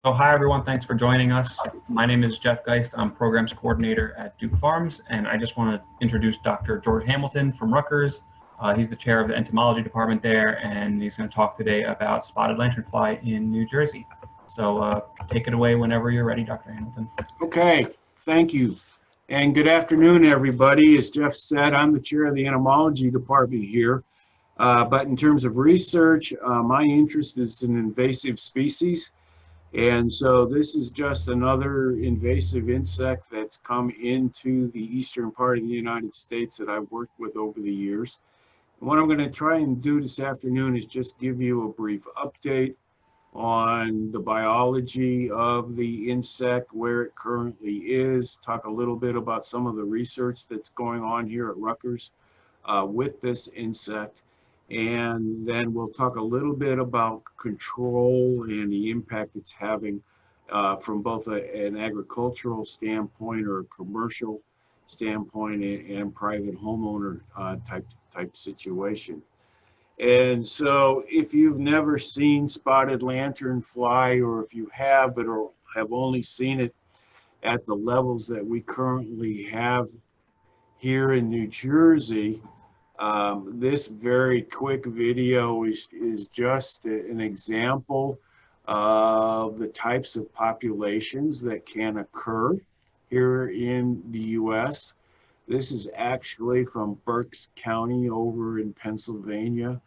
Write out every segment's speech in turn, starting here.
Oh, hi everyone. Thanks for joining us. My name is Jeff Geist. I'm Programs Coordinator at Duke Farms, and I just want to introduce Dr. George Hamilton from Rutgers. He's the chair of the Entomology department there, and he's going to talk today about spotted lanternfly in New Jersey. So take it away whenever you're ready, Dr. Hamilton. Okay, thank you. And good afternoon, everybody. As Jeff said, I'm the chair of the Entomology department here. But in terms of research, my interest is in invasive species. And so this is just another invasive insect that's come into the eastern part of the United States that I've worked with over the years. And what I'm going to try and do this afternoon is just give you a brief update on the biology of the insect, where it currently is, talk a little bit about some of the research that's going on here at Rutgers with this insect. And then we'll talk a little bit about control and the impact it's having from both an agricultural standpoint or a commercial standpoint and private homeowner type situation. And so if you've never seen spotted lanternfly, or if you have but or have only seen it at the levels that we currently have here in New Jersey, this very quick video is just an example of the types of populations that can occur here in the US. This is actually from Berks County over in Pennsylvania,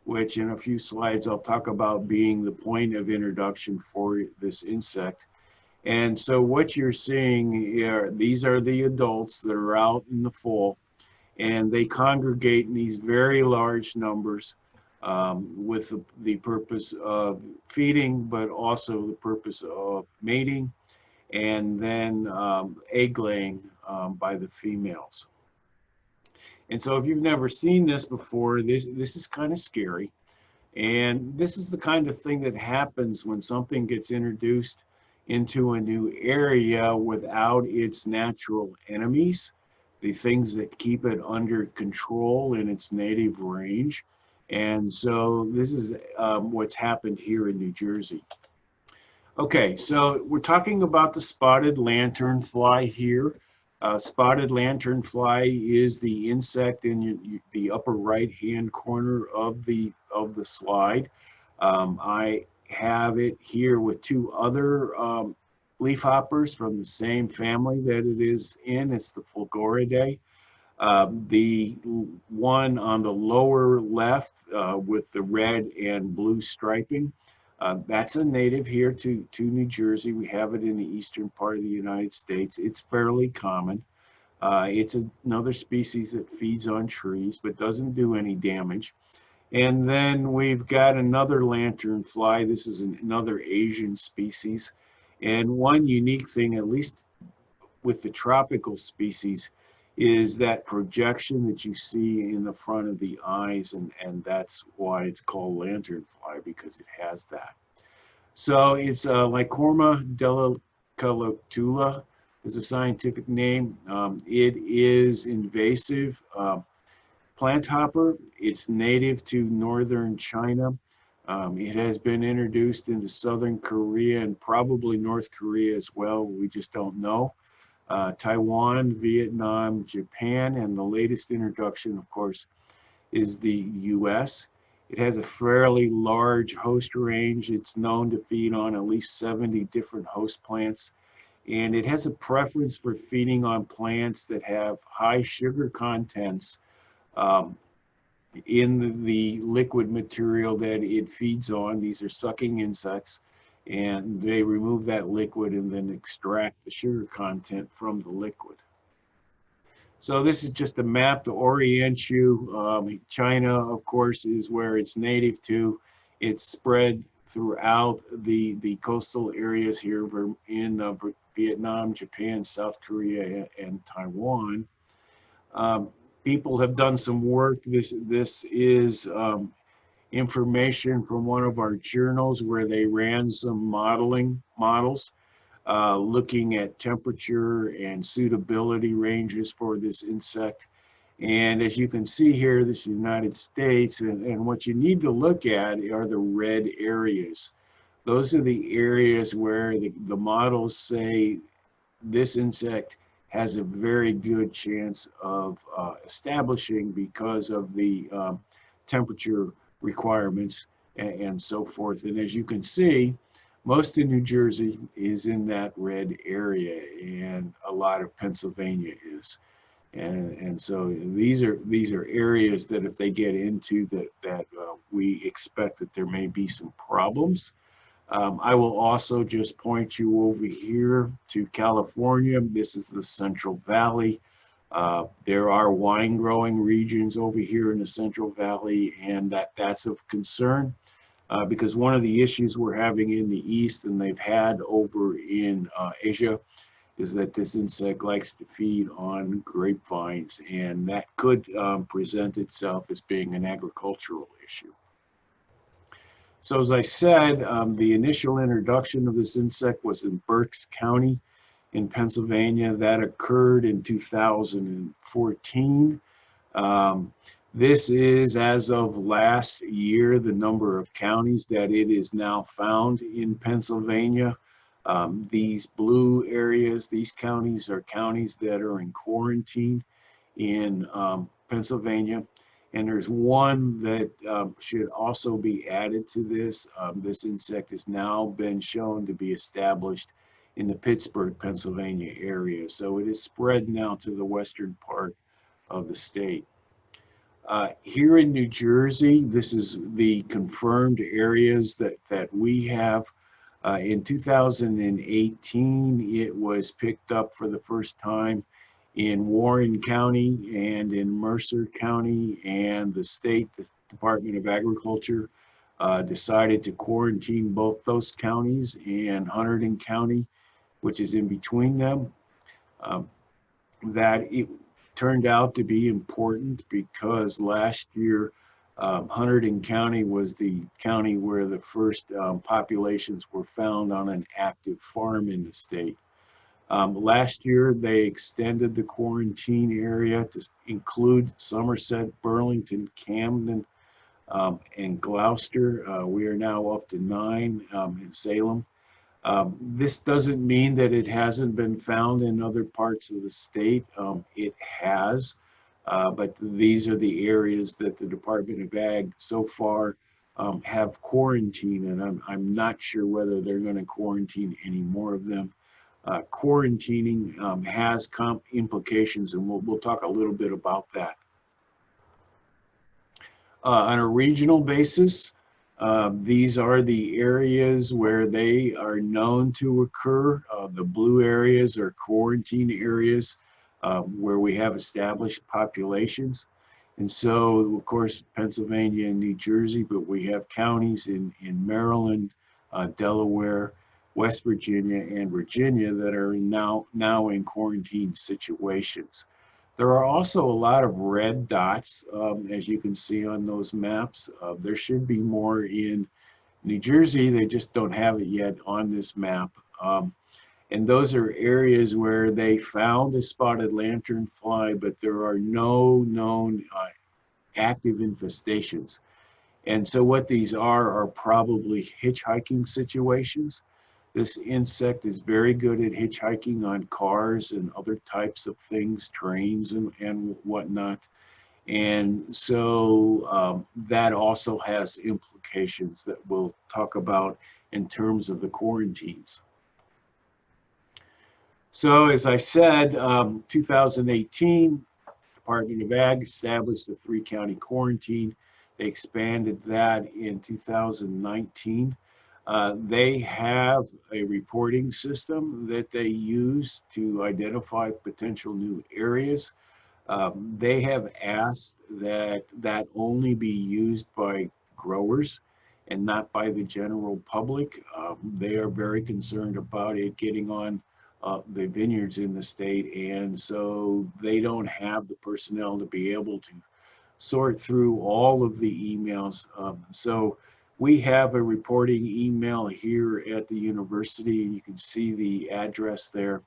which in a few slides I'll talk about being the point of introduction for this insect. And so what you're seeing here, these are the adults that are out in the fall, and they congregate in these very large numbers with the purpose of feeding, but also the purpose of mating, and then egg laying by the females. And so if you've never seen this before, this is kind of scary. And this is the kind of thing that happens when something gets introduced into a new area without its natural enemies, the things that keep it under control in its native range. And so this is what's happened here in New Jersey. Okay, so we're talking about the spotted lanternfly here. Spotted lanternfly is the insect in the upper right-hand corner of the slide. I have it here with two other leafhoppers from the same family that it is in. It's the Fulgoridae. The one on the lower left with the red and blue striping, that's a native here to New Jersey. We have it in the eastern part of the United States. It's fairly common. It's another species that feeds on trees but doesn't do any damage. And then we've got another lanternfly. This is another Asian species. And one unique thing, at least with the tropical species, is that projection that you see in the front of the eyes, and that's why it's called lanternfly, because it has that. So it's Lycorma delicatula is a scientific name. It is invasive plant hopper. It's native to northern China. It has been introduced into southern Korea and probably North Korea as well. We just don't know. Taiwan, Vietnam, Japan, and the latest introduction, of course, is the US. It has a fairly large host range. It's known to feed on at least 70 different host plants. And it has a preference for feeding on plants that have high sugar contents in the liquid material that it feeds on. These are sucking insects, and they remove that liquid and then extract the sugar content from the liquid. So this is just a map to orient you. China, of course, is where it's native to. It's spread throughout the coastal areas here in Vietnam, Japan, South Korea, and Taiwan. People have done some work. This is information from one of our journals where they ran some models looking at temperature and suitability ranges for this insect. And as you can see here, this is the United States, and what you need to look at are the red areas. those are the areas where the models say this insect has a very good chance of establishing because of the temperature requirements and so forth. And as you can see, most of New Jersey is in that red area, and a lot of Pennsylvania is. And so these are areas that if they get into that we expect that there may be some problems. I will also just point you over here to California. This is the Central Valley. There are wine growing regions over here in the Central Valley, and that's of concern because one of the issues we're having in the East and they've had over in Asia is that this insect likes to feed on grapevines, and that could present itself as being an agricultural issue. So as I said, the initial introduction of this insect was in Berks County in Pennsylvania. That occurred in 2014. This is, as of last year, the number of counties that it is now found in Pennsylvania. These blue areas, these counties are counties that are in quarantine in Pennsylvania. And there's one that should also be added to this. This insect has now been shown to be established in the Pittsburgh, Pennsylvania area. So it is spread now to the western part of the state. Here in New Jersey, this is the confirmed areas that we have. In 2018, it was picked up for the first time in Warren County and in Mercer County, and the state Department of Agriculture decided to quarantine both those counties and Hunterdon County, which is in between them. That it turned out to be important because last year Hunterdon County was the county where the first populations were found on an active farm in the state. Last year, they extended the quarantine area to include Somerset, Burlington, Camden, and Gloucester. We are now up to 9 in Salem. This doesn't mean that it hasn't been found in other parts of the state. It has, but these are the areas that the Department of Ag so far have quarantined, and I'm not sure whether they're going to quarantine any more of them. Quarantining has implications, and we'll talk a little bit about that. On a regional basis, these are the areas where they are known to occur. The blue areas are quarantine areas where we have established populations. And so, of course, Pennsylvania and New Jersey, but we have counties in Maryland, Delaware, West Virginia, and Virginia that are now in quarantine situations. There are also a lot of red dots, as you can see on those maps. There should be more in New Jersey. They just don't have it yet on this map. And those are areas where they found a spotted lanternfly, but there are no known active infestations. And so what these are probably hitchhiking situations. This insect is very good at hitchhiking on cars and other types of things, trains and whatnot. And so that also has implications that we'll talk about in terms of the quarantines. So as I said, 2018, Department of Ag established a 3-county quarantine. They expanded that in 2019. They have a reporting system that they use to identify potential new areas. They have asked that only be used by growers and not by the general public. They are very concerned about it getting on the vineyards in the state, and so they don't have the personnel to be able to sort through all of the emails. So we have a reporting email here at the university, and you can see the address there,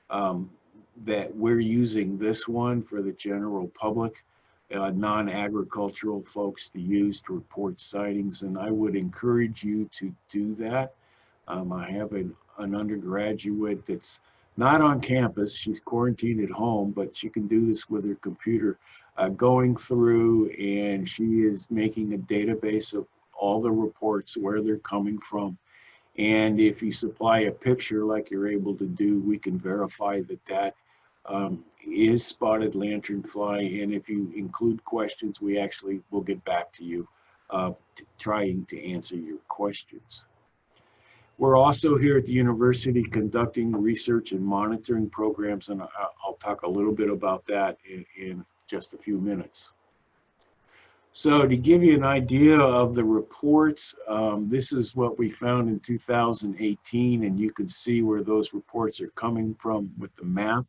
that we're using this one for the general public, non-agricultural folks to use to report sightings, and I would encourage you to do that. I have an undergraduate that's not on campus. She's quarantined at home, but she can do this with her computer, going through, and she is making a database of all the reports, where they're coming from. And if you supply a picture like you're able to do, we can verify that that is spotted lanternfly. And if you include questions, we actually will get back to you trying to answer your questions. We're also here at the university conducting research and monitoring programs, and I'll talk a little bit about that in just a few minutes. So to give you an idea of the reports, this is what we found in 2018, and you can see where those reports are coming from with the map.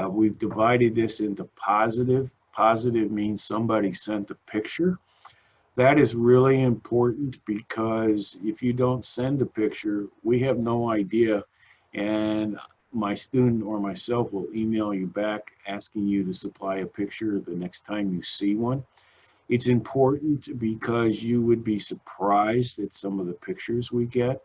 We've divided this into positive. Positive means somebody sent a picture. That is really important, because if you don't send a picture, we have no idea, and my student or myself will email you back asking you to supply a picture the next time you see one. It's important because you would be surprised at some of the pictures we get.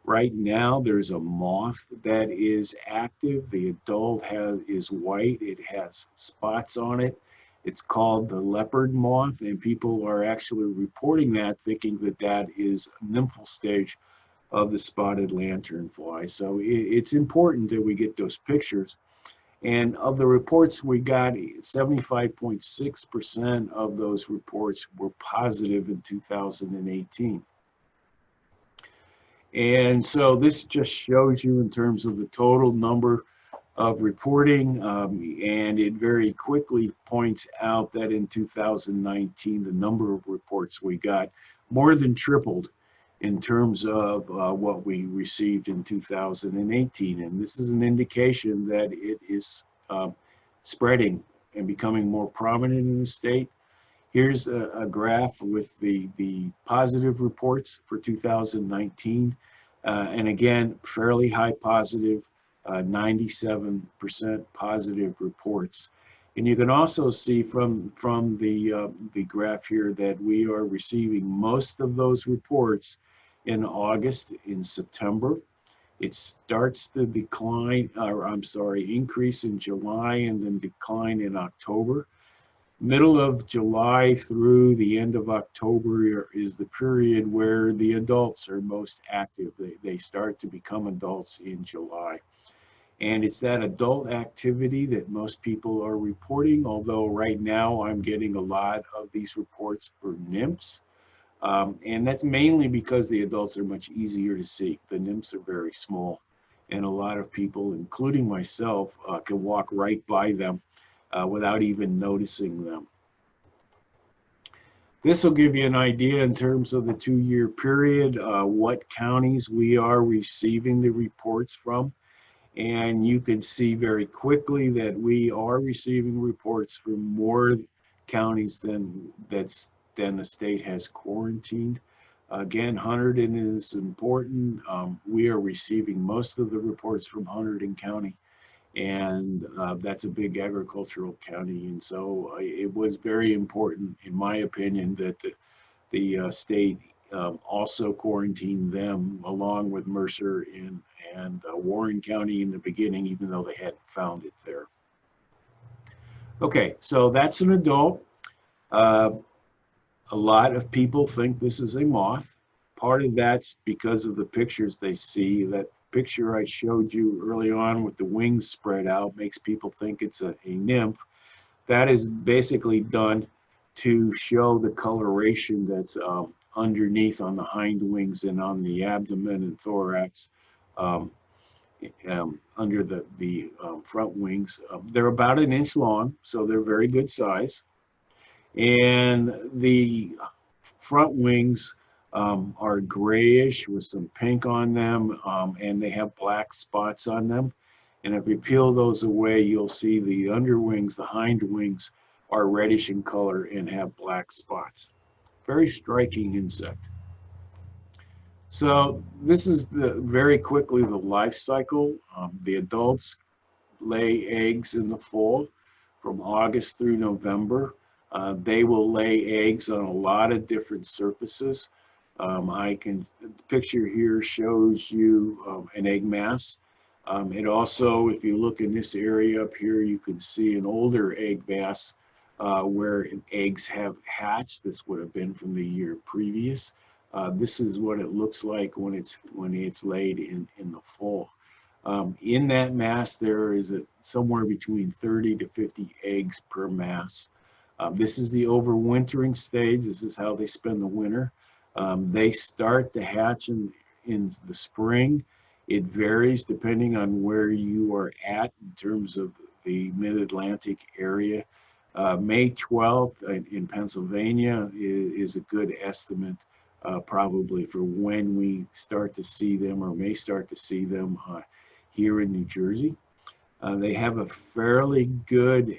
Right now, there's a moth that is active. The adult is white. It has spots on it. It's called the leopard moth, and people are actually reporting that, thinking that that is nymphal stage of the spotted lanternfly. So it's important that we get those pictures. And of the reports we got, 75.6% of those reports were positive in 2018. And so this just shows you in terms of the total number of reporting, and it very quickly points out that in 2019, the number of reports we got more than tripled in terms of what we received in 2018. And this is an indication that it is spreading and becoming more prominent in the state. Here's a graph with the positive reports for 2019. And again, fairly high positive, 97% positive reports. And you can also see from the graph here that we are receiving most of those reports in August, in September. It starts to decline, or I'm sorry, increase in July and then decline in October. Middle of July through the end of October is the period where the adults are most active. They start to become adults in July. And it's that adult activity that most people are reporting, although right now I'm getting a lot of these reports for nymphs. And that's mainly because the adults are much easier to see. The nymphs are very small, and a lot of people, including myself, can walk right by them without even noticing them. This will give you an idea in terms of the 2-year period, what counties we are receiving the reports from. And you can see very quickly that we are receiving reports from more counties than the state has quarantined. Again, Hunterdon is important. We are receiving most of the reports from Hunterdon County, and that's a big agricultural county. And so it was very important, in my opinion, that the state also quarantined them along with Mercer and Warren County in the beginning, even though they hadn't found it there. Okay, so that's an adult. A lot of people think this is a moth. Part of that's because of the pictures they see. That picture I showed you early on with the wings spread out makes people think it's a nymph. That is basically done to show the coloration that's underneath on the hind wings and on the abdomen and thorax, under the front wings. They're about 1 inch long, so they're very good size. And the front wings are grayish with some pink on them, and they have black spots on them. And if you peel those away, you'll see the underwings, the hind wings, are reddish in color and have black spots. Very striking insect. So this is very quickly the life cycle. The adults lay eggs in the fall from August through November. They will lay eggs on a lot of different surfaces. The picture here shows you an egg mass. It also, if you look in this area up here, you can see an older egg mass where eggs have hatched. This would have been from the year previous. This is what it looks like when it's laid in the fall. In that mass, there is somewhere between 30 to 50 eggs per mass. This is the overwintering stage. This is how they spend the winter. They start to hatch in the spring. It varies depending on where you are at in terms of the mid-Atlantic area. May 12th in Pennsylvania is a good estimate probably for when we start to see them or may start to see them here in New Jersey. They have a fairly good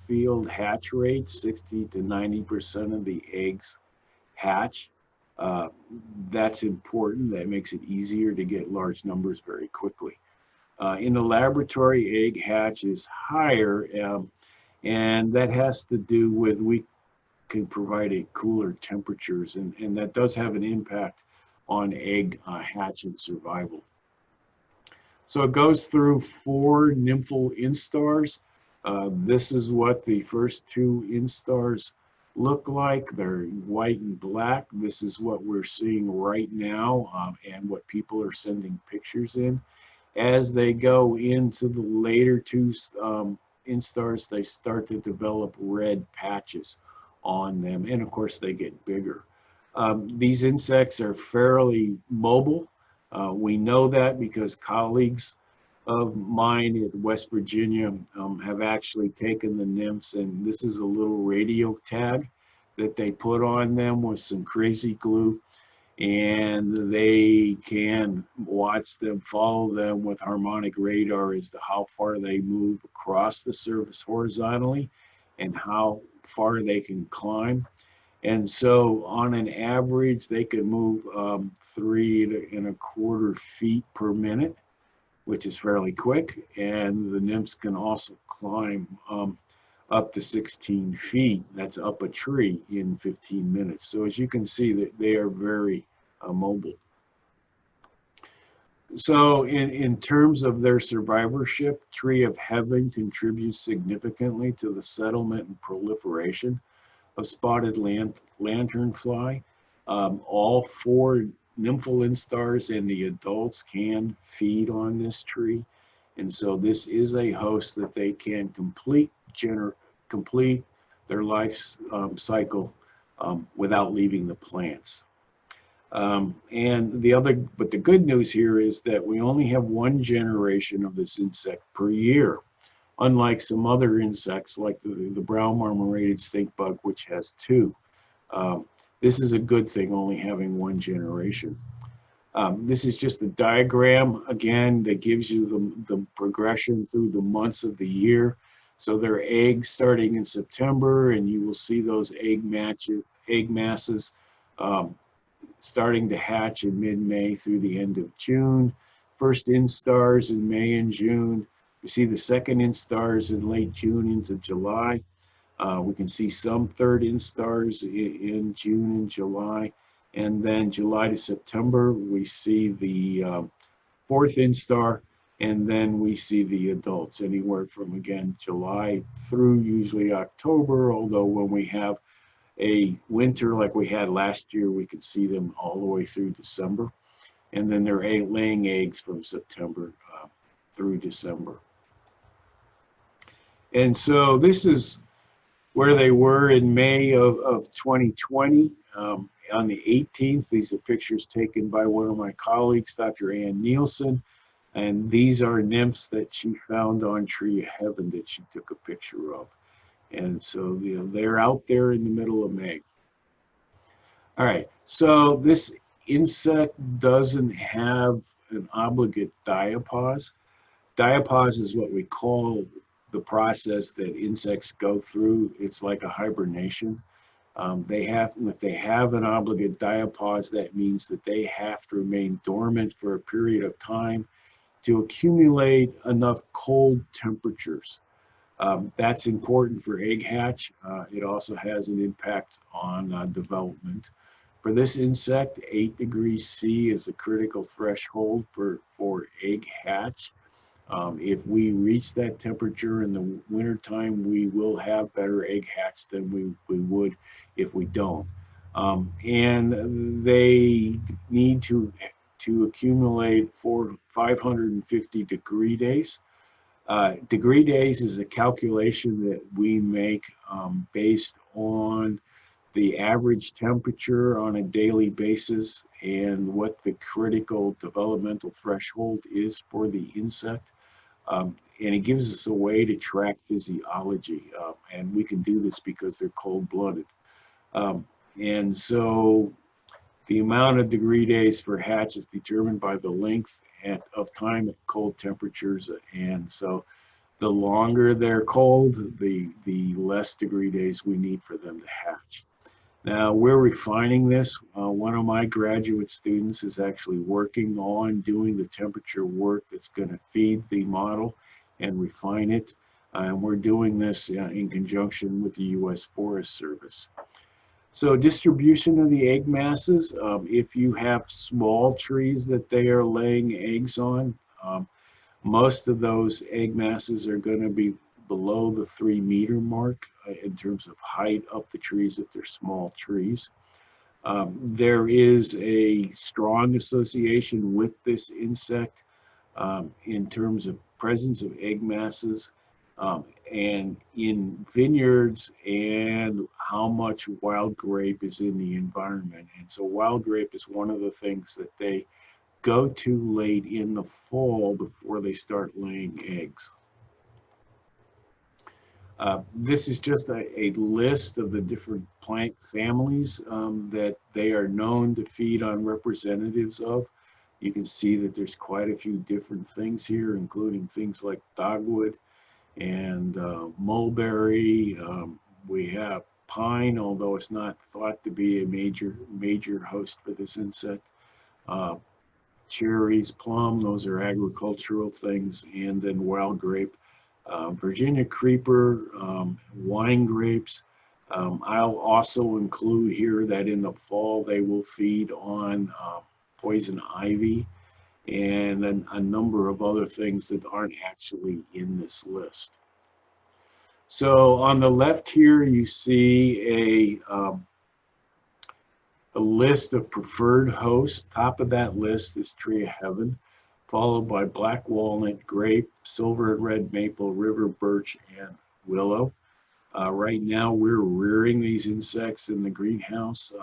field hatch rate. 60 to 90% of the eggs hatch. That's important. That makes it easier to get large numbers very quickly. In the laboratory, egg hatch is higher, and that has to do with we can provide cooler temperatures, and that does have an impact on egg hatch and survival. So it goes through 4 nymphal instars. This is what the first 2 instars look like. They're white and black. This is what we're seeing right now and what people are sending pictures in. As they go into the later 2 instars, they start to develop red patches on them, and of course they get bigger. These insects are fairly mobile. We know that because colleagues of mine at West Virginia have actually taken the nymphs, and this is a little radio tag that they put on them with some crazy glue, and they can watch them, follow them with harmonic radar as to how far they move across the surface horizontally and how far they can climb. And so on an average, they can move 3¼ feet per minute, which is fairly quick. And the nymphs can also climb up to 16 feet. That's up a tree in 15 minutes. So as you can see, that they are very mobile. So in terms of their survivorship, Tree of Heaven contributes significantly to the settlement and proliferation of spotted lanternfly. All 4 nymphal instars and the adults can feed on this tree, and so this is a host that they can complete their life cycle without leaving the plants. But the good news here is that we only have 1 generation of this insect per year, unlike some other insects like the brown marmorated stink bug, which has 2. This is a good thing, only having 1 generation. This is just a diagram, again, that gives you the progression through the months of the year. So there are eggs starting in September, and you will see those egg masses starting to hatch in mid-May through the end of June. First instars in May and June. You see the second instars in late June into July. We can see some third instars in June and July. And then July to September, we see the 4th instar, and then we see the adults anywhere from, again, July through usually October, although when we have a winter like we had last year, we could see them all the way through December. And then they're laying eggs from September through December. And so this is where they were in May of 2020. On the 18th, these are pictures taken by one of my colleagues, Dr. Ann Nielsen, and these are nymphs that she found on Tree of Heaven that she took a picture of. And so they're out there in the middle of May. All right, so this insect doesn't have an obligate diapause. Diapause is what we call the process that insects go through. It's like a hibernation. If they have an obligate diapause, that means that they have to remain dormant for a period of time to accumulate enough cold temperatures. That's important for egg hatch. It also has an impact on development. For this insect, 8 degrees C is the critical threshold for egg hatch. If we reach that temperature in the wintertime, we will have better egg hatch than we would if we don't. And they need to accumulate for 550 degree days. Degree days is a calculation that we make based on the average temperature on a daily basis and what the critical developmental threshold is for the insect. And it gives us a way to track physiology. And we can do this because they're cold-blooded. And so the amount of degree days for hatch is determined by the length of time at cold temperatures. And so the longer they're cold, the less degree days we need for them to hatch. Now, we're refining this. One of my graduate students is actually working on doing the temperature work that's going to feed the model and refine it. And we're doing this in conjunction with the U.S. Forest Service. So distribution of the egg masses, if you have small trees that they are laying eggs on, most of those egg masses are going to be below the 3-meter mark in terms of height up the trees if they're small trees. There is a strong association with this insect in terms of presence of egg masses and in vineyards and how much wild grape is in the environment. And so wild grape is one of the things that they go to late in the fall before they start laying eggs. This is just a list of the different plant families that they are known to feed on representatives of. You can see that there's quite a few different things here, including things like dogwood and mulberry. We have pine, although it's not thought to be a major host for this insect. Cherries, plum, those are agricultural things, and then wild grape. Virginia creeper, wine grapes. I'll also include here that in the fall they will feed on poison ivy and then a number of other things that aren't actually in this list. So on the left here you see a list of preferred hosts. Top of that list is tree of heaven, followed by black walnut, grape, silver and red maple, river birch, and willow. Right now we're rearing these insects in the greenhouse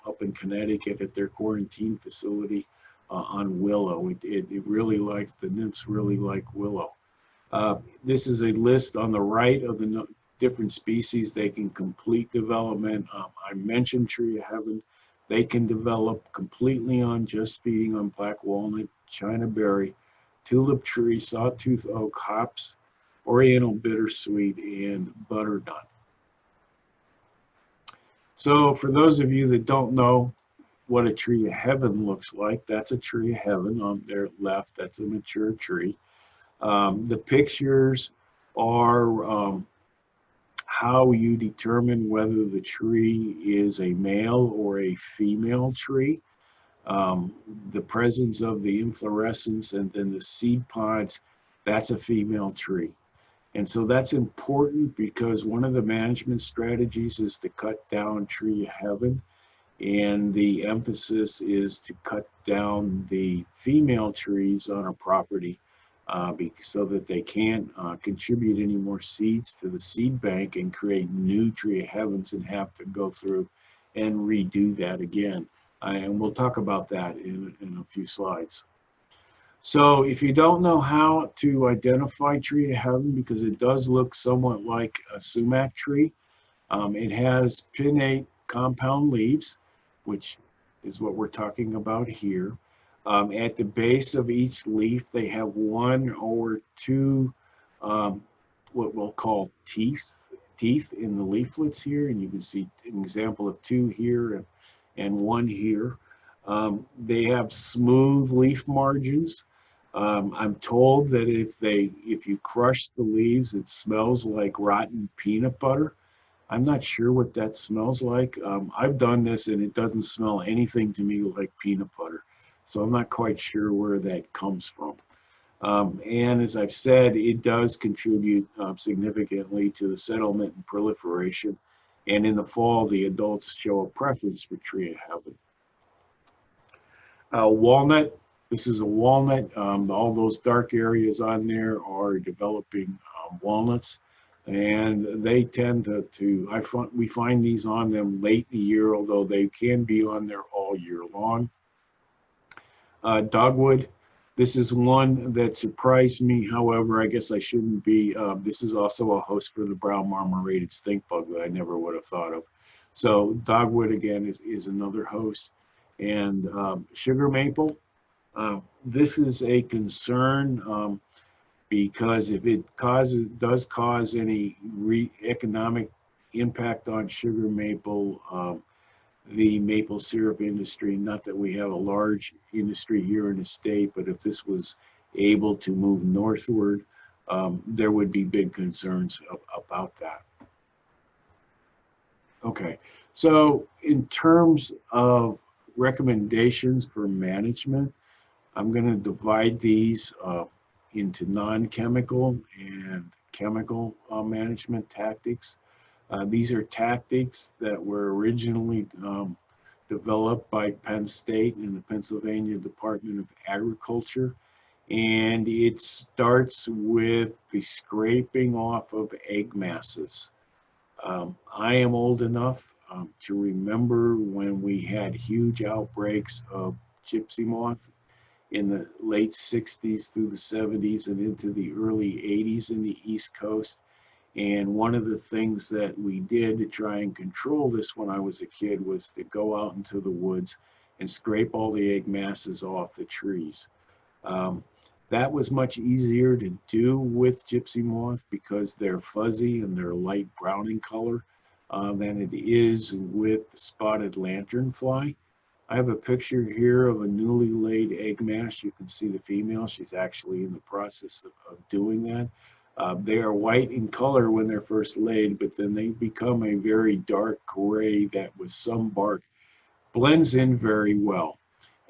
up in Connecticut at their quarantine facility on willow. It really likes, the nymphs really like willow. This is a list on the right of the different species. They can complete development. I mentioned tree of heaven. They can develop completely on just feeding on black walnut, China berry, tulip tree, sawtooth oak, hops, oriental bittersweet, and butternut. So for those of you that don't know what a tree of heaven looks like, that's a tree of heaven on their left. That's a mature tree. The pictures are how you determine whether the tree is a male or a female tree. The presence of the inflorescence and then the seed pods, that's a female tree. And so that's important because one of the management strategies is to cut down tree of heaven, and the emphasis is to cut down the female trees on a property so that they can't contribute any more seeds to the seed bank and create new tree of heavens and have to go through and redo that again. And we'll talk about that in a few slides. So if you don't know how to identify tree of heaven, because it does look somewhat like a sumac tree, it has pinnate compound leaves, which is what we're talking about here. At the base of each leaf, they have one or two what we'll call teeth in the leaflets here, and you can see an example of two here and one here. They have smooth leaf margins. I'm told that if you crush the leaves, it smells like rotten peanut butter. I'm not sure what that smells like. I've done this and it doesn't smell anything to me like peanut butter. So I'm not quite sure where that comes from. And as I've said, it does contribute significantly to the settlement and proliferation. And in the fall, the adults show a preference for tree of heaven. Walnut, this is a walnut. All those dark areas on there are developing walnuts. And they tend to we find these on them late in the year, although they can be on there all year long. Dogwood, this is one that surprised me. However, I guess I shouldn't be. This is also a host for the brown marmorated stink bug that I never would have thought of. So dogwood, again, is another host. And sugar maple, this is a concern because if it does cause any economic impact on sugar maple, the maple syrup industry, not that we have a large industry here in the state, but if this was able to move northward, there would be big concerns about that. Okay, so in terms of recommendations for management, I'm going to divide these into non-chemical and chemical management tactics. These are tactics that were originally developed by Penn State and the Pennsylvania Department of Agriculture. And it starts with the scraping off of egg masses. I am old enough to remember when we had huge outbreaks of gypsy moth in the late 60s through the 70s and into the early 80s in the East Coast. And one of the things that we did to try and control this when I was a kid was to go out into the woods and scrape all the egg masses off the trees. That was much easier to do with gypsy moth because they're fuzzy and they're light brown in color than it is with the spotted lanternfly. I have a picture here of a newly laid egg mass. You can see the female. She's actually in the process of doing that. They are white in color when they're first laid, but then they become a very dark gray that with some bark blends in very well.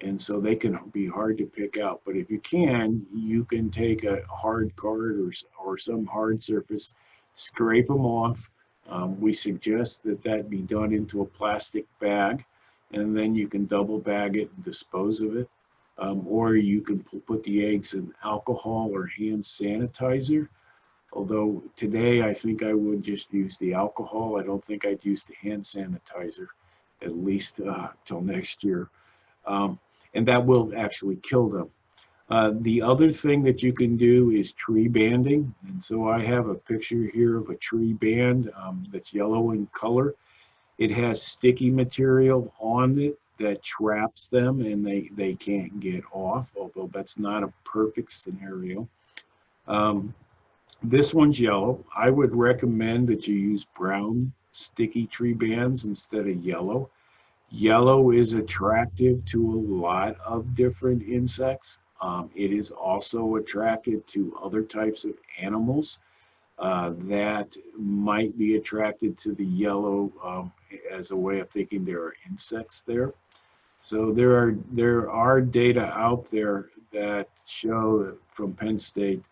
And so they can be hard to pick out. But if you can take a hard card or some hard surface, scrape them off. We suggest that be done into a plastic bag, and then you can double bag it and dispose of it. Or you can put the eggs in alcohol or hand sanitizer. Although today I think I would just use the alcohol. I don't think I'd use the hand sanitizer, at least till next year. And that will actually kill them. The other thing that you can do is tree banding. And so I have a picture here of a tree band that's yellow in color. It has sticky material on it that traps them and they can't get off, although that's not a perfect scenario. This one's yellow. I would recommend that you use brown sticky tree bands instead of yellow. Yellow is attractive to a lot of different insects. It is also attracted to other types of animals that might be attracted to the yellow as a way of thinking there are insects there. So there are data out there that show from Penn State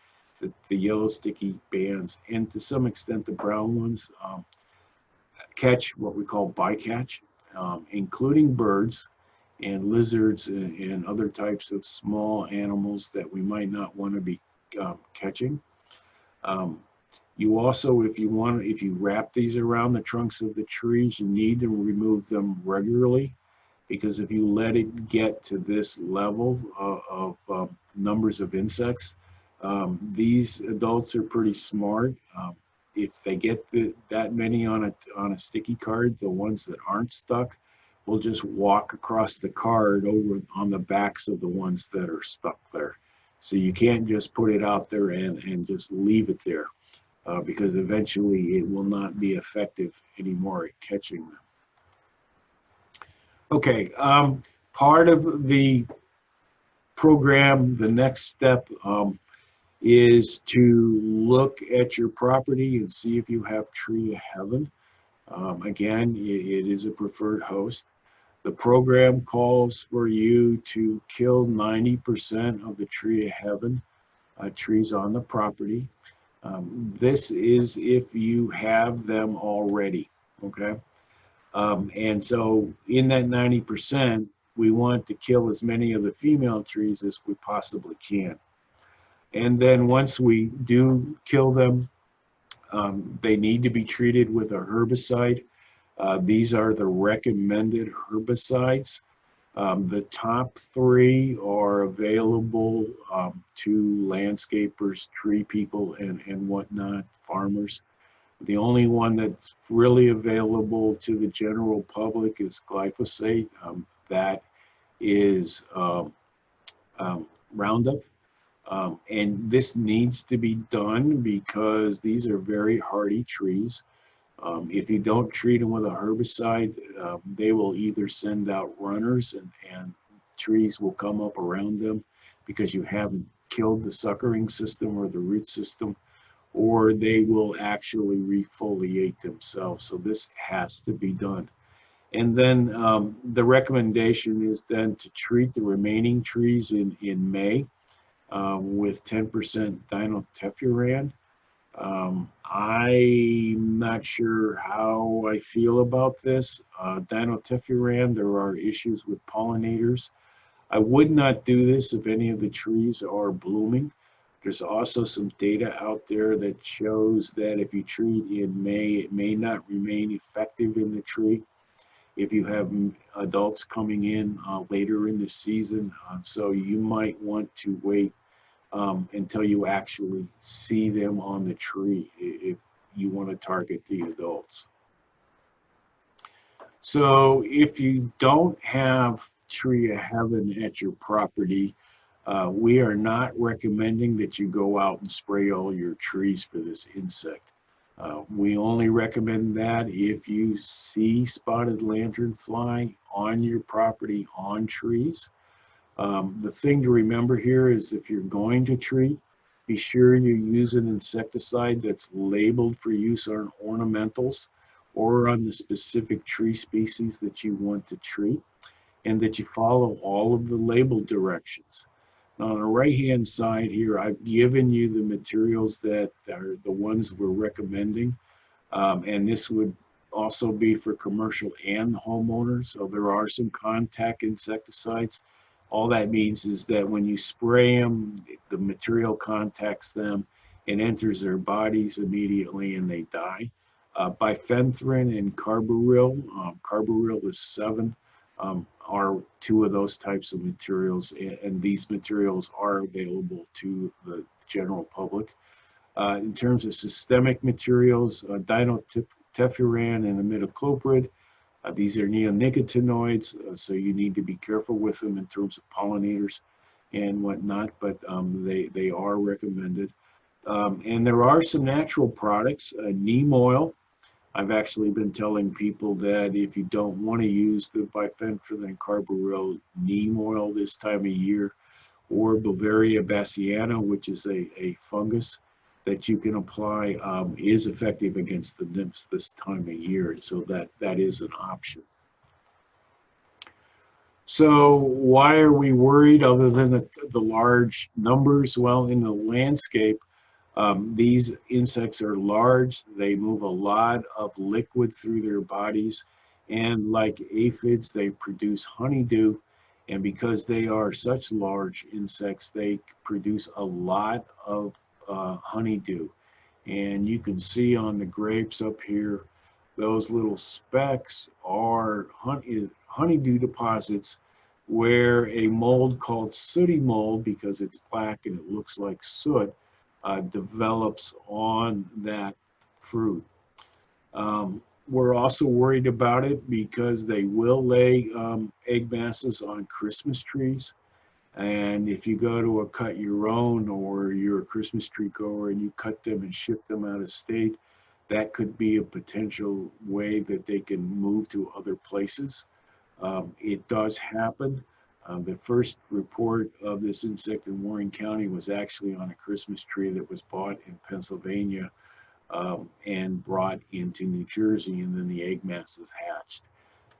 that the yellow sticky bands and to some extent the brown ones catch what we call bycatch, including birds and lizards and other types of small animals that we might not want to be catching. You also, if you wrap these around the trunks of the trees, you need to remove them regularly, because if you let it get to this level of numbers of insects, these adults are pretty smart. If they get that many on a sticky card, the ones that aren't stuck will just walk across the card over on the backs of the ones that are stuck there. So you can't just put it out there and just leave it there, because eventually it will not be effective anymore at catching them. Okay, part of the program, the next step is to look at your property and see if you have tree of heaven. Again, it is a preferred host. The program calls for you to kill 90% of the tree of heaven trees on the property. This is if you have them already, okay? And so in that 90%, we want to kill as many of the female trees as we possibly can. And then once we do kill them, they need to be treated with a herbicide. These are the recommended herbicides. The top 3 are available to landscapers, tree people, and whatnot, farmers. The only one that's really available to the general public is glyphosate. That is Roundup. And this needs to be done because these are very hardy trees. If you don't treat them with a herbicide, they will either send out runners and trees will come up around them because you haven't killed the suckering system or the root system, or they will actually refoliate themselves. So this has to be done. And then the recommendation is then to treat the remaining trees in May with 10% dinotepfuran. I'm not sure how I feel about this. Dinotepfuran, there are issues with pollinators. I would not do this if any of the trees are blooming. There's also some data out there that shows that if you treat in May, it may not remain effective in the tree if you have adults coming in later in the season. So you might want to wait until you actually see them on the tree if you want to target the adults. So if you don't have tree of heaven at your property, we are not recommending that you go out and spray all your trees for this insect. We only recommend that if you see spotted lanternfly on your property on trees. The thing to remember here is if you're going to treat, be sure you use an insecticide that's labeled for use on ornamentals or on the specific tree species that you want to treat, and that you follow all of the label directions. Now, on the right-hand side here, I've given you the materials that are the ones we're recommending, and this would also be for commercial and homeowners. So there are some contact insecticides. All that means is that when you spray them, the material contacts them and enters their bodies immediately and they die. Bifenthrin and carbaryl, carbaryl is 7, are 2 of those types of materials, and these materials are available to the general public. In terms of systemic materials, dinotepfuran and imidacloprid, these are neonicotinoids, so you need to be careful with them in terms of pollinators and whatnot, but they are recommended. And there are some natural products, neem oil. I've actually been telling people that if you don't want to use the bifenthrin and carbaryl, neem oil this time of year, or Beauveria bassiana, which is a fungus that you can apply, is effective against the nymphs this time of year. And so that is an option. So why are we worried other than the large numbers? Well, in the landscape, these insects are large. They move a lot of liquid through their bodies. And like aphids, they produce honeydew. And because they are such large insects, they produce a lot of honeydew. And you can see on the grapes up here, those little specks are honeydew deposits where a mold called sooty mold, because it's black and it looks like soot, develops on that fruit. We're also worried about it because they will lay egg masses on Christmas trees. And if you go to a cut your own or you're a Christmas tree grower and you cut them and ship them out of state, that could be a potential way that they can move to other places. It does happen. The first report of this insect in Warren County was actually on a Christmas tree that was bought in Pennsylvania and brought into New Jersey, and then the egg masses hatched.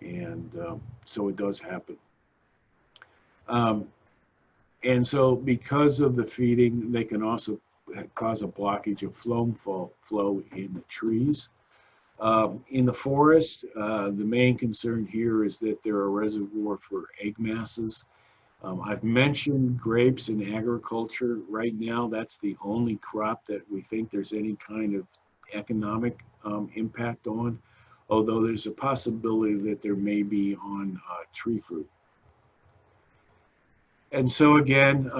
And so it does happen. And so because of the feeding, they can also cause a blockage of phloem flow in the trees. In the forest, the main concern here is that they're a reservoir for egg masses. I've mentioned grapes in agriculture. Right now, that's the only crop that we think there's any kind of economic impact on, although there's a possibility that there may be on tree fruit. And so again,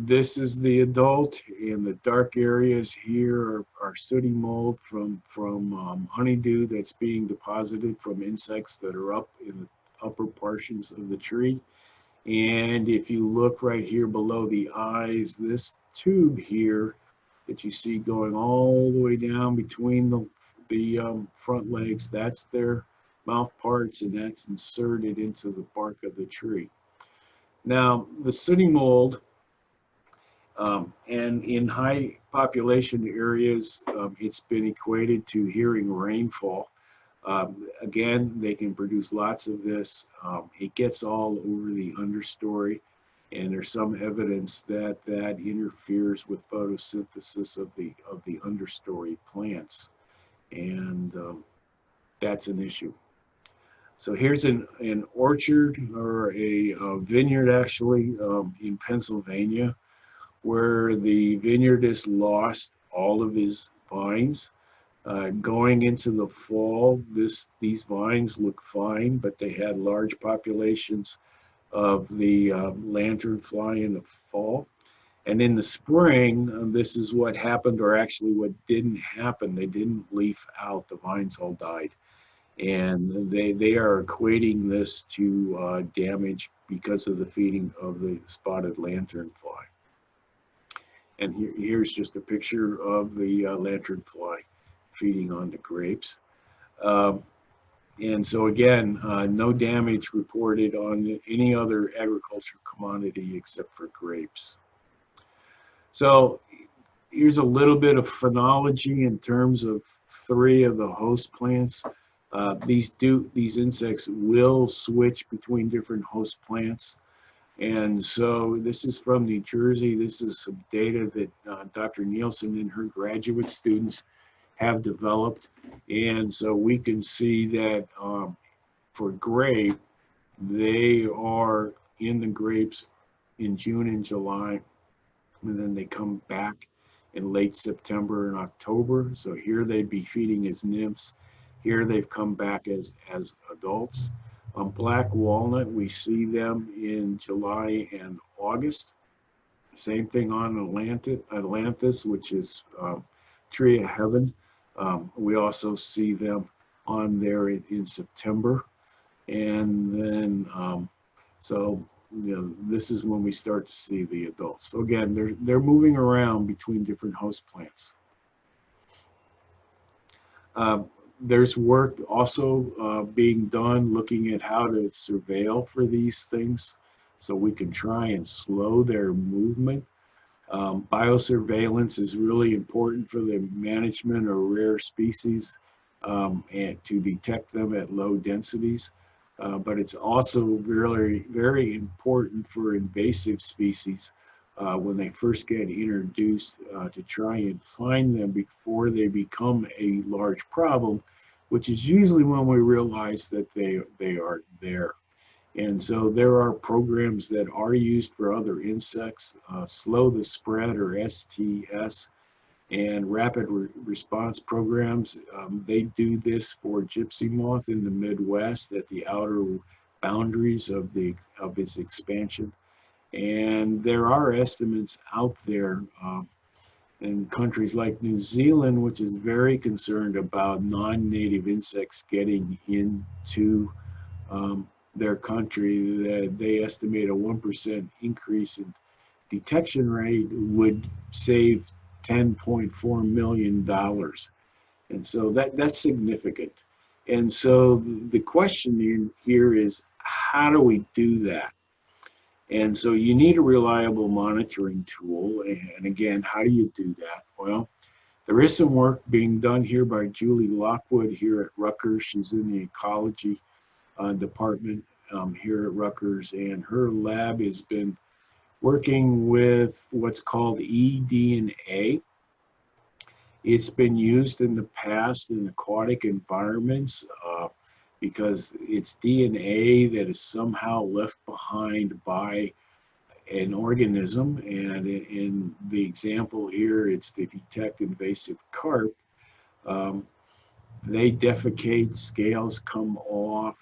this is the adult, and the dark areas here are sooty mold from honeydew that's being deposited from insects that are up in the upper portions of the tree. And if you look right here below the eyes, this tube here that you see going all the way down between the front legs, that's their mouth parts, and that's inserted into the bark of the tree. Now, the sooty mold, and in high population areas, it's been equated to hearing rainfall. Again, they can produce lots of this. It gets all over the understory, and there's some evidence that that interferes with photosynthesis of the understory plants, and that's an issue. So here's an orchard, or a vineyard actually, in Pennsylvania, where the vineyardist lost all of his vines. Going into the fall, these vines look fine, but they had large populations of the lanternfly in the fall. And in the spring, this is what happened, or actually what didn't happen. They didn't leaf out, the vines all died. And they are equating this to damage because of the feeding of the spotted lanternfly. And here's just a picture of the lanternfly feeding on the grapes. And so again, no damage reported on any other agricultural commodity except for grapes. So here's a little bit of phenology in terms of 3 of the host plants. These insects will switch between different host plants. And so this is from New Jersey. This is some data that Dr. Nielsen and her graduate students have developed. And so we can see that for grape, they are in the grapes in June and July, and then they come back in late September and October. So here they'd be feeding as nymphs. Here they've come back as adults. Black walnut, we see them in July and August. Same thing on Atlantis, which is tree of heaven. We also see them on there in September. And then, so you know, this is when we start to see the adults. So again, they're moving around between different host plants. There's work also being done looking at how to surveil for these things so we can try and slow their movement. Biosurveillance is really important for the management of rare species and to detect them at low densities. But it's also very, very important for invasive species when they first get introduced to try and find them before they become a large problem, which is usually when we realize that they are there. And so there are programs that are used for other insects, slow the spread, or STS, and rapid response programs. They do this for gypsy moth in the Midwest at the outer boundaries of its expansion. And there are estimates out there in countries like New Zealand, which is very concerned about non-native insects getting into their country, that they estimate a 1% increase in detection rate would save $10.4 million. And so that's significant. And so the question here is, how do we do that? And so you need a reliable monitoring tool. And again, how do you do that? Well, There is some work being done here by Julie Lockwood here at Rutgers. She's in the ecology department here at Rutgers, and her lab has been working with what's called eDNA. It's been used in the past in aquatic environments because it's DNA that is somehow left behind by an organism. And in the example here, it's to detect invasive carp. They defecate, scales come off,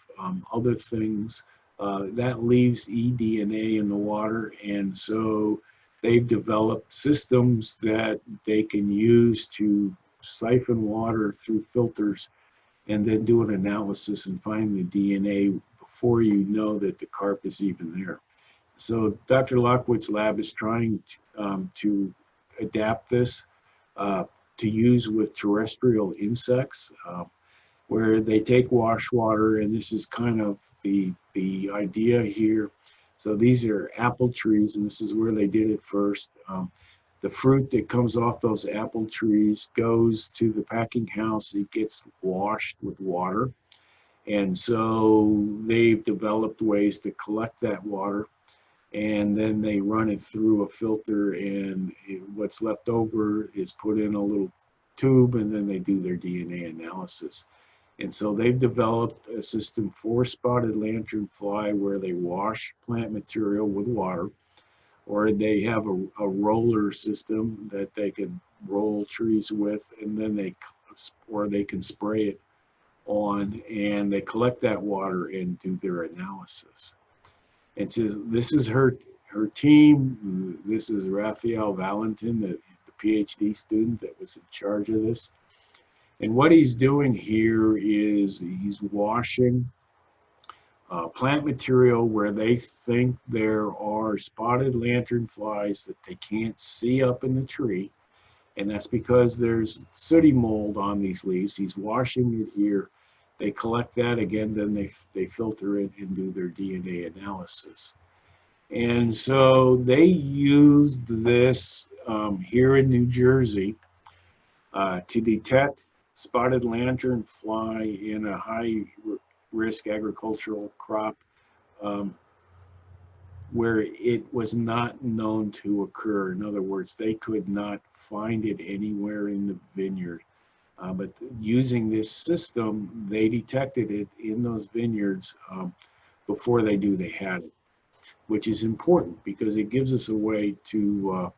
other things. That leaves eDNA in the water, and so they've developed systems that they can use to siphon water through filters and then do an analysis and find the DNA before you know that the carp is even there. So Dr. Lockwood's lab is trying to adapt this to use with terrestrial insects, where they take wash water, and this is kind of the idea here. So these are apple trees, and this is where they did it first. The fruit that comes off those apple trees goes to the packing house. It gets washed with water. And so they've developed ways to collect that water, and then they run it through a filter, and what's left over is put in a little tube, and then they do their DNA analysis. And so they've developed a system for spotted lanternfly where they wash plant material with water, or they have a roller system that they can roll trees with, and then they can spray it on, and they collect that water and do their analysis. And so this is her team. This is Raphael Valentin, the PhD student that was in charge of this. And what he's doing here is he's washing plant material where they think there are spotted lanternflies that they can't see up in the tree. And that's because there's sooty mold on these leaves. He's washing it here. They collect that again, then they filter it and do their DNA analysis. And so they used this here in New Jersey to detect spotted lanternfly in a high-risk agricultural crop where it was not known to occur. In other words, they could not find it anywhere in the vineyard. But using this system, they detected it in those vineyards before they knew they had it, which is important because it gives us a way to,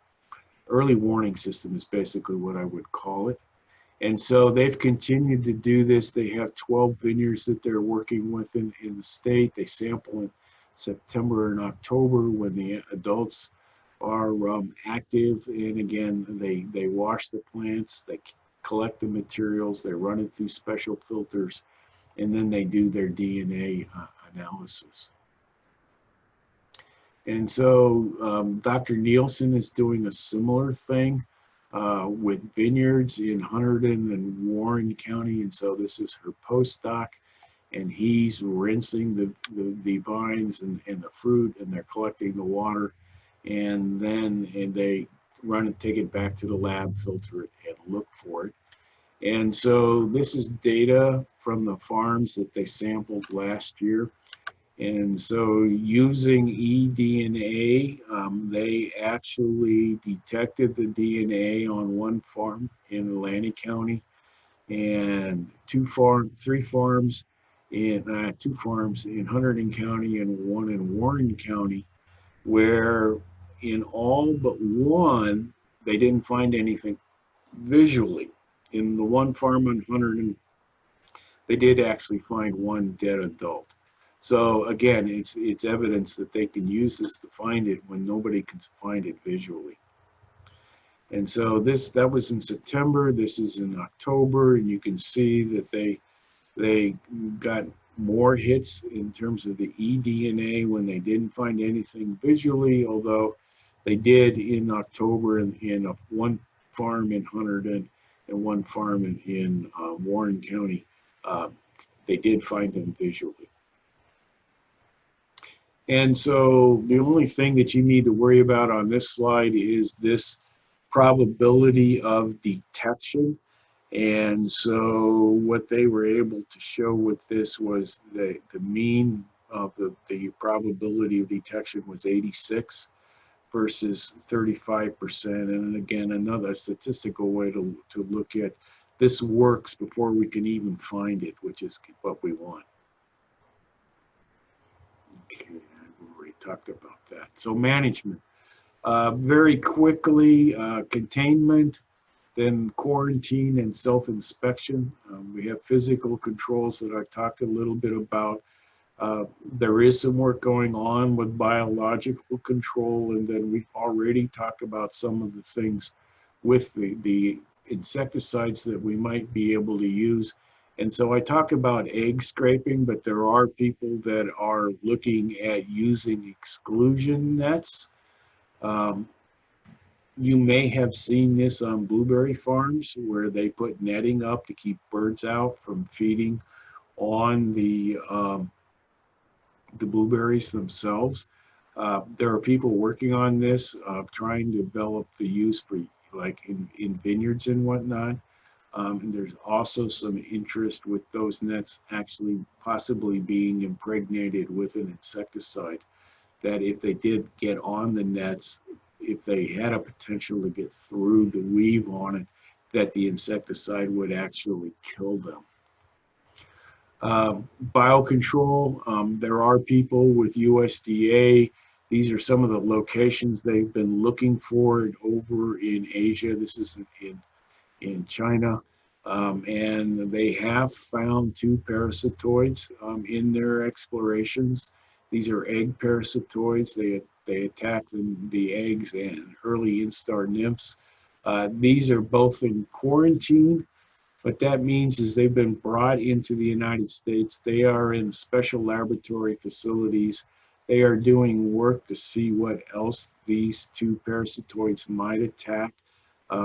early warning system is basically what I would call it. And so they've continued to do this. They have 12 vineyards that they're working with in the state. They sample in September and October when the adults are active. And again, they wash the plants, they collect the materials, they run it through special filters, and then they do their DNA analysis. And so Dr. Nielsen is doing a similar thing with vineyards in Hunterdon and Warren County. And so this is her postdoc, and he's rinsing the vines and the fruit, and they're collecting the water, and then they run it, take it back to the lab, filter it, and look for it. And so this is data from the farms that they sampled last year. And so using eDNA, they actually detected the DNA on one farm in Atlantic County, and two farms in Hunterdon County and one in Warren County, where in all but one, they didn't find anything visually. In the one farm in Hunterdon, they did actually find one dead adult. So again, it's evidence that they can use this to find it when nobody can find it visually. And so that was in September. This is in October, and you can see that they got more hits in terms of the eDNA when they didn't find anything visually, although they did in October in one farm in Hunterdon and one farm in Warren County. They did find them visually. And so the only thing that you need to worry about on this slide is this probability of detection. And so what they were able to show with this was the mean of the probability of detection was 86 versus 35%. And again, another statistical way to look at this works before we can even find it, which is what we want. Okay, I've already talked about that. So management. Very quickly, containment, then quarantine and self-inspection. We have physical controls that I talked a little bit about. There is some work going on with biological control, and then we've already talked about some of the things with the insecticides that we might be able to use. And so I talk about egg scraping, but there are people that are looking at using exclusion nets. You may have seen this on blueberry farms where they put netting up to keep birds out from feeding on the blueberries themselves. There are people working on this, trying to develop the use for like in vineyards and whatnot. And there's also some interest with those nets actually possibly being impregnated with an insecticide that if they did get on the nets, if they had a potential to get through the weave on it, that the insecticide would actually kill them. Biocontrol, there are people with USDA. These are some of the locations they've been looking for over in Asia. This is in China. And they have found 2 parasitoids in their explorations. These are egg parasitoids. They attack the eggs and early instar nymphs. These are both in quarantine. What that means is they've been brought into the United States. They are in special laboratory facilities. They are doing work to see what else these 2 parasitoids might attack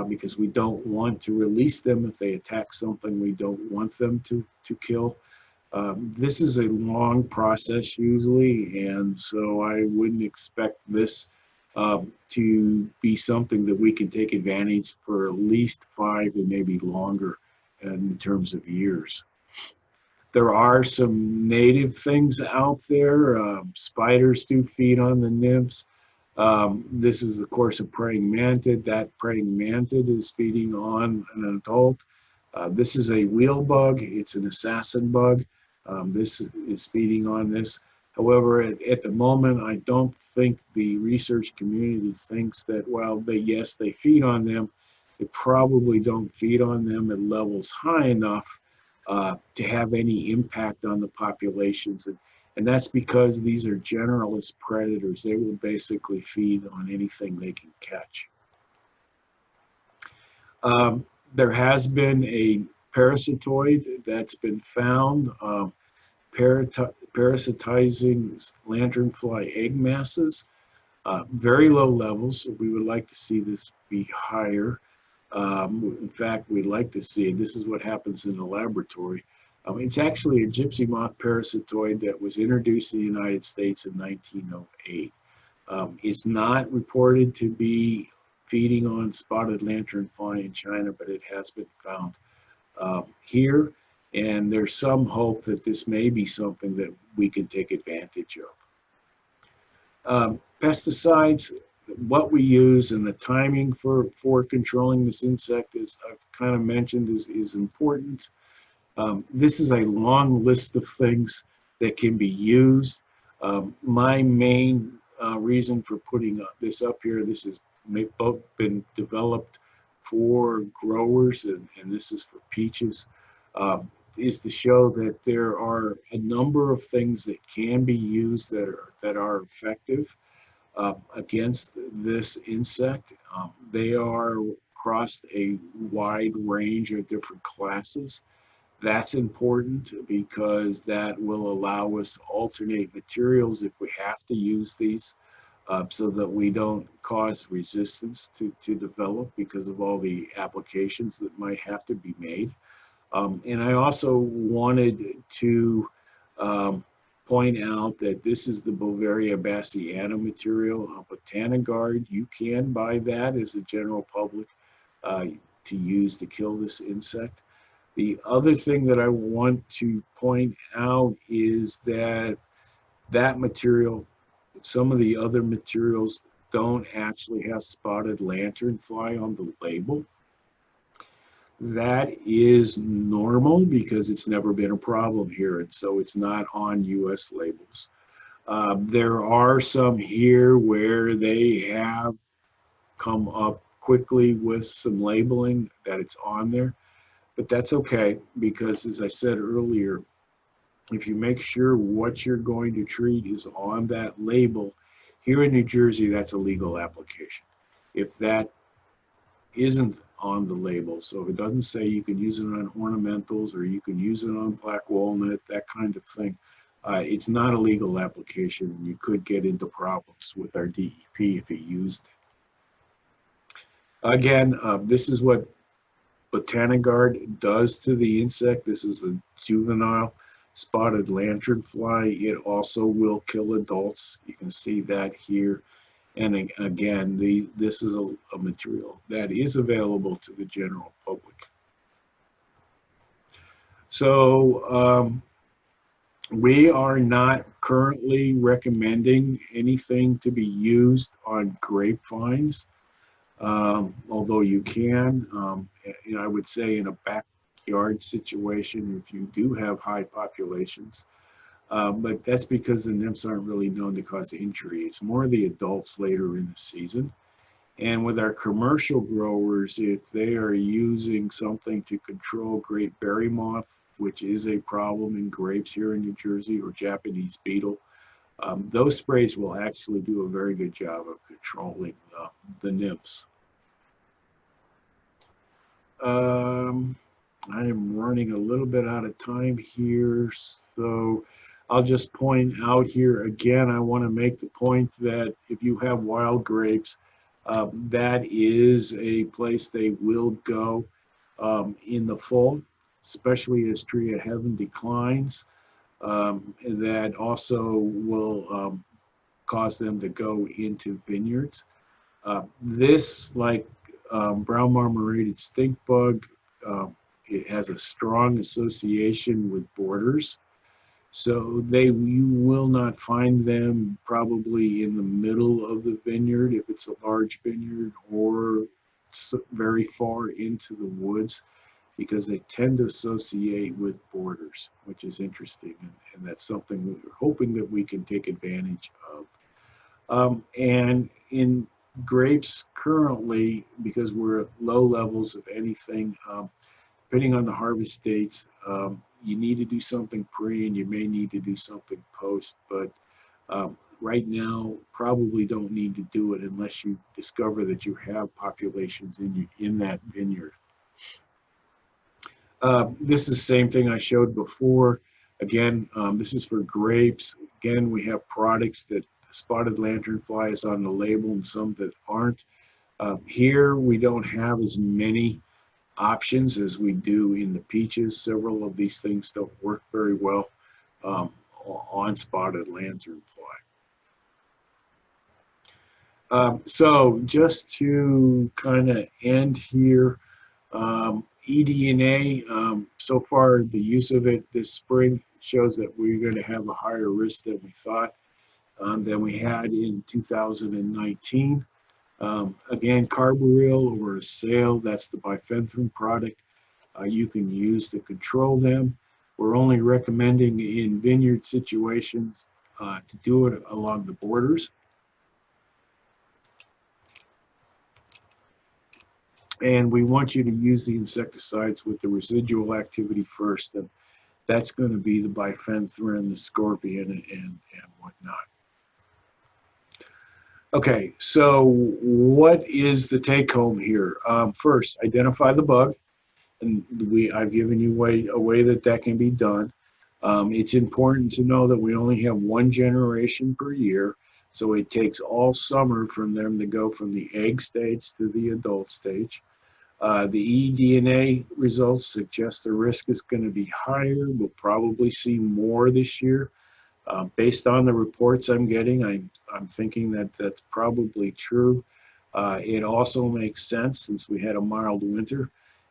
because we don't want to release them if they attack something we don't want them to kill. This is a long process usually, and so I wouldn't expect this to be something that we can take advantage for at least 5 and maybe longer in terms of years. There are some native things out there. Spiders do feed on the nymphs. This is, of course, a praying mantid. That praying mantid is feeding on an adult. This is a wheel bug. It's an assassin bug. This is feeding on this. However, at the moment, I don't think the research community thinks that, well, yes, they feed on them. They probably don't feed on them at levels high enough to have any impact on the populations. And that's because these are generalist predators. They will basically feed on anything they can catch. There has been a parasitoid that's been found parasitizing lanternfly egg masses. Very low levels. We would like to see this be higher. In fact, we'd like to see, this is what happens in the laboratory. It's actually a gypsy moth parasitoid that was introduced in the United States in 1908. It's not reported to be feeding on spotted lanternfly in China, but it has been found here. And there's some hope that this may be something that we can take advantage of. Pesticides, what we use and the timing for controlling this insect, as I've kind of mentioned, is important. This is a long list of things that can be used. My main reason for putting this up here, this has both been developed for growers, and this is for peaches, is to show that there are a number of things that can be used that are effective against this insect. They are across a wide range of different classes. That's important because that will allow us to alternate materials if we have to use these so that we don't cause resistance to develop because of all the applications that might have to be made. And I also wanted to point out that this is the Bovaria bassiana material, a Botanigard. You can buy that as a general public to use to kill this insect. The other thing that I want to point out is that that material, some of the other materials don't actually have spotted lanternfly on the label. That is normal because it's never been a problem here, and so it's not on US labels. There are some here where they have come up quickly with some labeling that it's on there, but that's okay because, as I said earlier, if you make sure what you're going to treat is on that label, here in New Jersey, that's a legal application. If that isn't on the label, so if it doesn't say you can use it on ornamentals or you can use it on black walnut, that kind of thing, it's not a legal application. You could get into problems with our DEP if you used it. Again, this is what Botanigard does to the insect. This is a juvenile spotted lanternfly. It also will kill adults. You can see that here. And again, this is a material that is available to the general public. So we are not currently recommending anything to be used on grapevines, although you can. I would say in a backyard situation if you do have high populations. But that's because the nymphs aren't really known to cause injury. It's more the adults later in the season. And with our commercial growers, if they are using something to control grape berry moth, which is a problem in grapes here in New Jersey, or Japanese beetle, those sprays will actually do a very good job of controlling the nymphs. I am running a little bit out of time here, so I'll just point out here again, I want to make the point that if you have wild grapes, that is a place they will go in the fall, especially as tree of heaven declines. That also will cause them to go into vineyards. This, like brown marmorated stink bug, it has a strong association with borders. So you will not find them probably in the middle of the vineyard if it's a large vineyard, or very far into the woods, because they tend to associate with borders, which is interesting, and that's something we're hoping that we can take advantage of. And in grapes currently, because we're at low levels of anything, depending on the harvest dates, you need to do something pre and you may need to do something post, but right now probably don't need to do it unless you discover that you have populations in that vineyard. This is the same thing I showed before. Again, this is for grapes. Again, we have products that spotted lanternfly is on the label and some that aren't. Here we don't have as many options as we do in the peaches. Several of these things don't work very well on spotted lanternfly. So just to kind of end here, eDNA, so far the use of it this spring shows that we're going to have a higher risk than we thought, than we had in 2019. Again, carbaryl or a sale, that's the bifenthrin product you can use to control them. We're only recommending in vineyard situations to do it along the borders. And we want you to use the insecticides with the residual activity first, and that's going to be the bifenthrin, the scorpion, and whatnot. Okay, so what is the take home here? First, identify the bug, and I've given you a way that can be done. It's important to know that we only have one generation per year, so it takes all summer for them to go from the egg stage to the adult stage. The eDNA results suggest the risk is going to be higher. We'll probably see more this year Based on the reports I'm getting, I'm thinking that that's probably true. It also makes sense since we had a mild winter.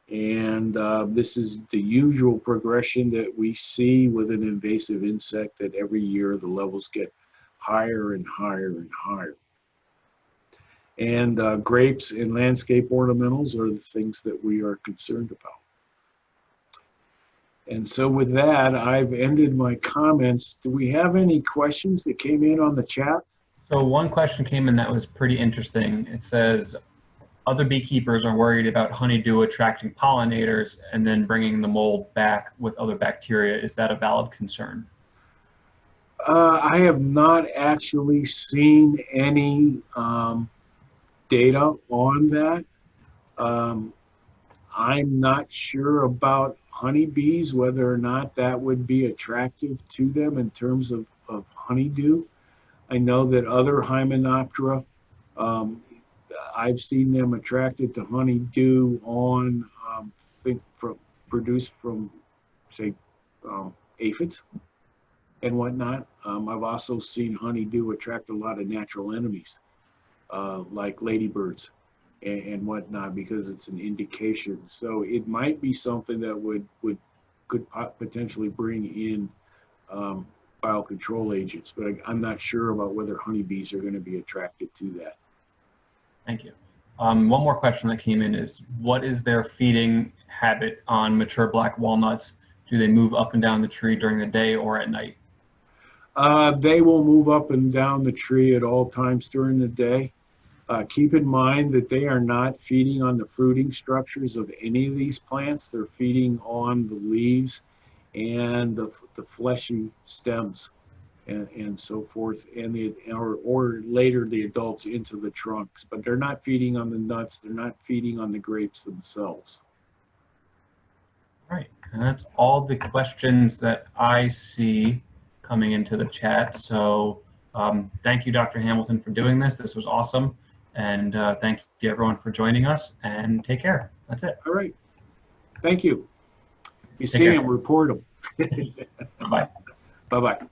And this is the usual progression that we see with an invasive insect, that every year the levels get higher and higher and higher. And grapes and landscape ornamentals are the things that we are concerned about. And so with that, I've ended my comments. Do we have any questions that came in on the chat? So one question came in that was pretty interesting. It says, other beekeepers are worried about honeydew attracting pollinators and then bringing the mold back with other bacteria. Is that a valid concern? I have not actually seen any data on that. I'm not sure about honeybees, whether or not that would be attractive to them in terms of honeydew. I know that other Hymenoptera, I've seen them attracted to honeydew on, produced from, say, aphids and whatnot. I've also seen honeydew attract a lot of natural enemies, like ladybirds and whatnot, because it's an indication. So it might be something that could potentially bring in biocontrol agents, but I'm not sure about whether honeybees are going to be attracted to that. Thank you. One more question that came in is, what is their feeding habit on mature black walnuts? Do they move up and down the tree during the day or at night? They will move up and down the tree at all times during the day. Keep in mind that they are not feeding on the fruiting structures of any of these plants. They're feeding on the leaves and the fleshy stems and so forth, and or later the adults into the trunks. But they're not feeding on the nuts. They're not feeding on the grapes themselves. All right, and that's all the questions that I see coming into the chat. So thank you, Dr. Hamilton, for doing this. This was awesome. And thank you, everyone, for joining us, and take care. That's it. All right. Thank you. You see them, report them. Bye-bye. Bye-bye.